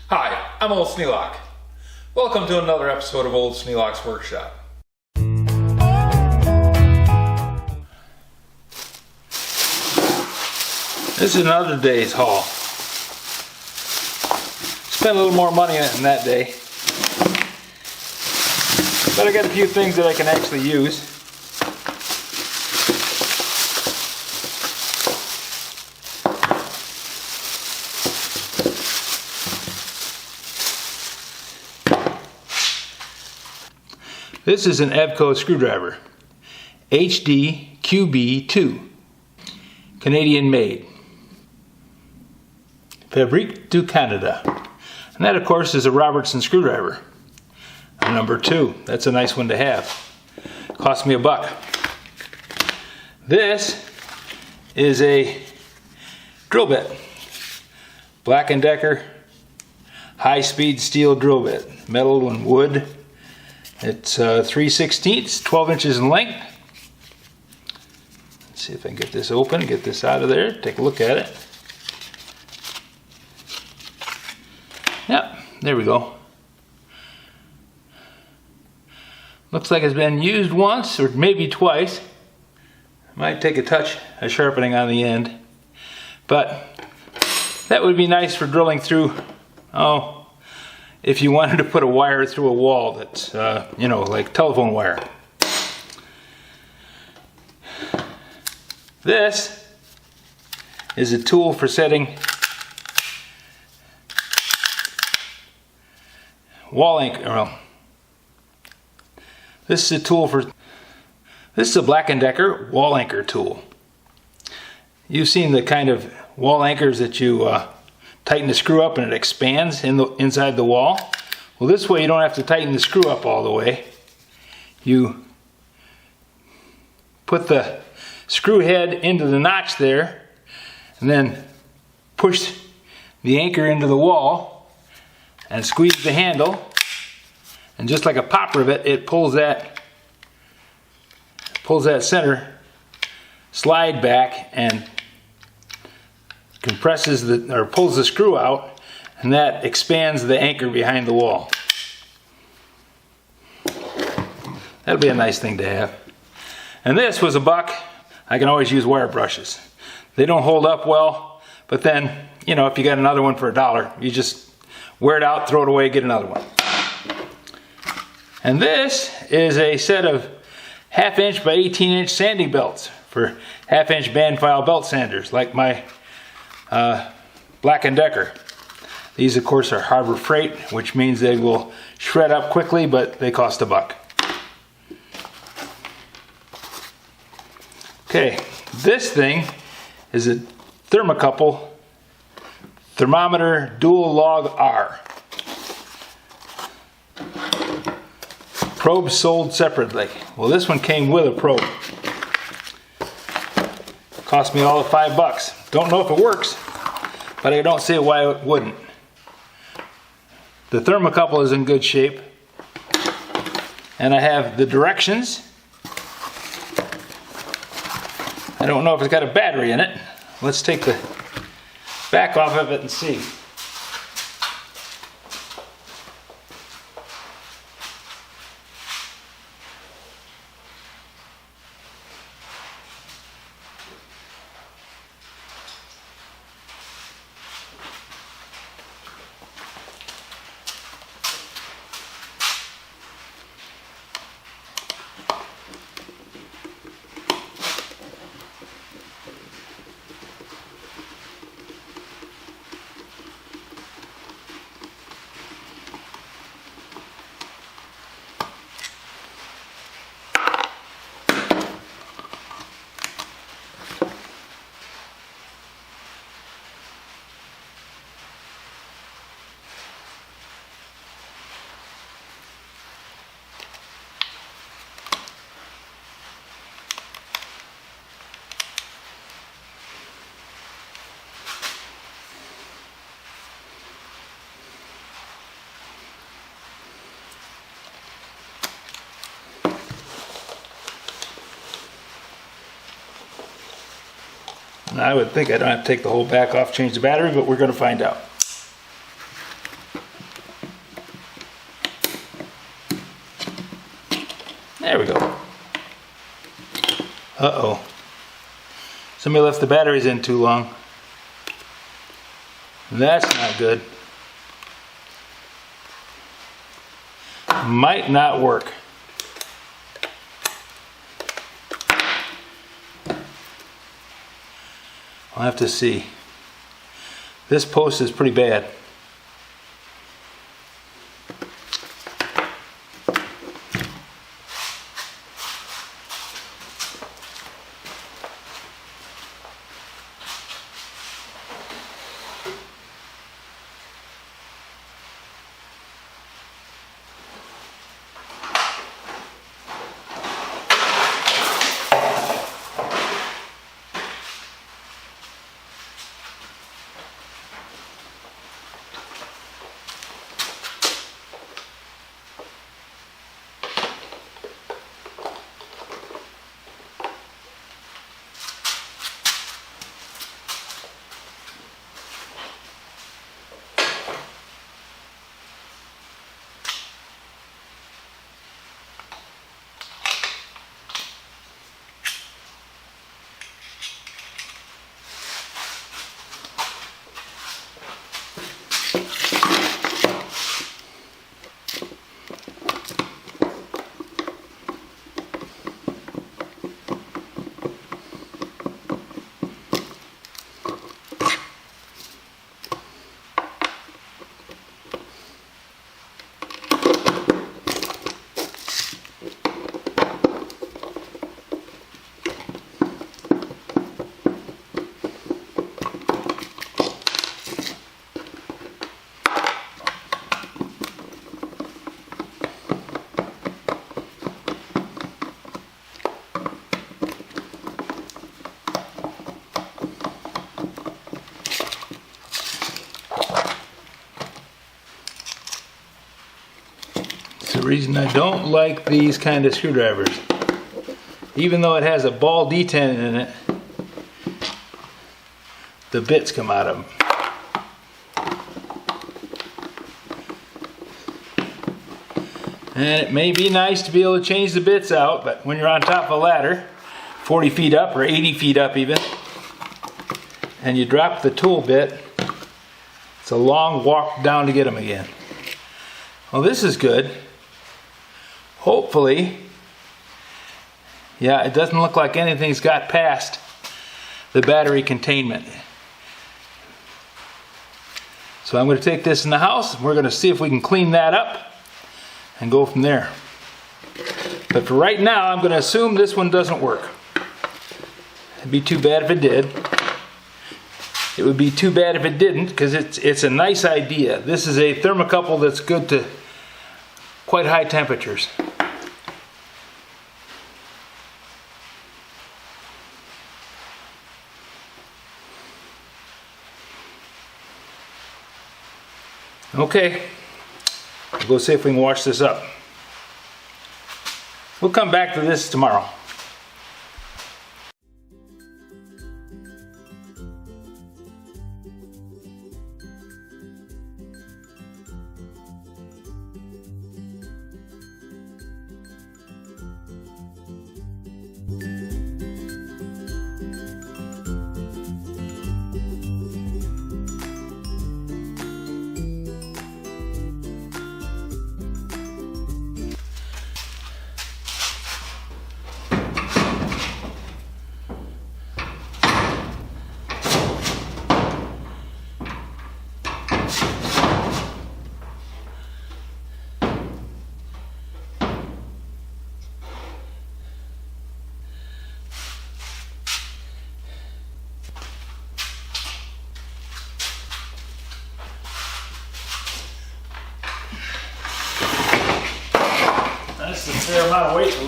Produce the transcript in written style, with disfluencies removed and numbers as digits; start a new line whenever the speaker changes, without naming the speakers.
Hi, I'm Old Sneelock. Welcome to another episode of Old Sneelock's Workshop. This is another day's haul. Spent a little more money on that day, but I got a few things that I can actually use. This is an Evco screwdriver, HD QB2, Canadian made, Fabrique du Canada. And that of course is a Robertson screwdriver, a number 2. That's a nice one to have. Cost me $1. This is a drill bit, Black & Decker high-speed steel drill bit, metal and wood. It's 3/16, 12 inches in length. Let's see if I can get this open, get this out of there, take a look at it. Yep, there we go. Looks like it's been used once or maybe twice. Might take a touch of sharpening on the end, but that would be nice for drilling through, if you wanted to put a wire through a wall that's, like telephone wire. This is a tool for setting wall anchor. Well, this is a Black & Decker wall anchor tool. You've seen the kind of wall anchors that you tighten the screw up and it expands inside the wall. Well, this way you don't have to tighten the screw up all the way. You put the screw head into the notch there and then push the anchor into the wall and squeeze the handle, and just like a pop rivet, it pulls that center slide back and compresses pulls the screw out, and that expands the anchor behind the wall. That'll be a nice thing to have. And this was $1. I can always use wire brushes. They don't hold up well, but then, if you got another one for $1, you just wear it out, throw it away, get another one. And this is a set of 1/2 inch by 18 inch sanding belts for 1/2 inch band file belt sanders, like my Black & Decker. These of course are Harbor Freight, which means they will shred up quickly, but they cost $1. Okay, this thing is a Thermocouple Thermometer Dual Log R. Probes sold separately. Well, this one came with a probe. Cost me all of $5. Don't know if it works, but I don't see why it wouldn't. The thermocouple is in good shape, and I have the directions. I don't know if it's got a battery in it. Let's take the back off of it and see. I would think I don't have to take the whole back off, change the battery, but we're going to find out. There we go. Uh-oh. Somebody left the batteries in too long. That's not good. Might not work. I'll have to see. This post is pretty bad. The reason I don't like these kind of screwdrivers, even though it has a ball detent in it, the bits come out of them. And it may be nice to be able to change the bits out, but when you're on top of a ladder, 40 feet up or 80 feet up even, and you drop the tool bit, it's a long walk down to get them again. Well, this is good. Hopefully, yeah, it doesn't look like anything's got past the battery containment. So I'm going to take this in the house and we're going to see if we can clean that up and go from there. But for right now, I'm going to assume this one doesn't work. It'd be too bad if it did. It would be too bad if it didn't, because it's a nice idea. This is a thermocouple that's good to quite high temperatures. Okay, we'll go see if we can wash this up. We'll come back to this tomorrow. That's a fair amount of weight.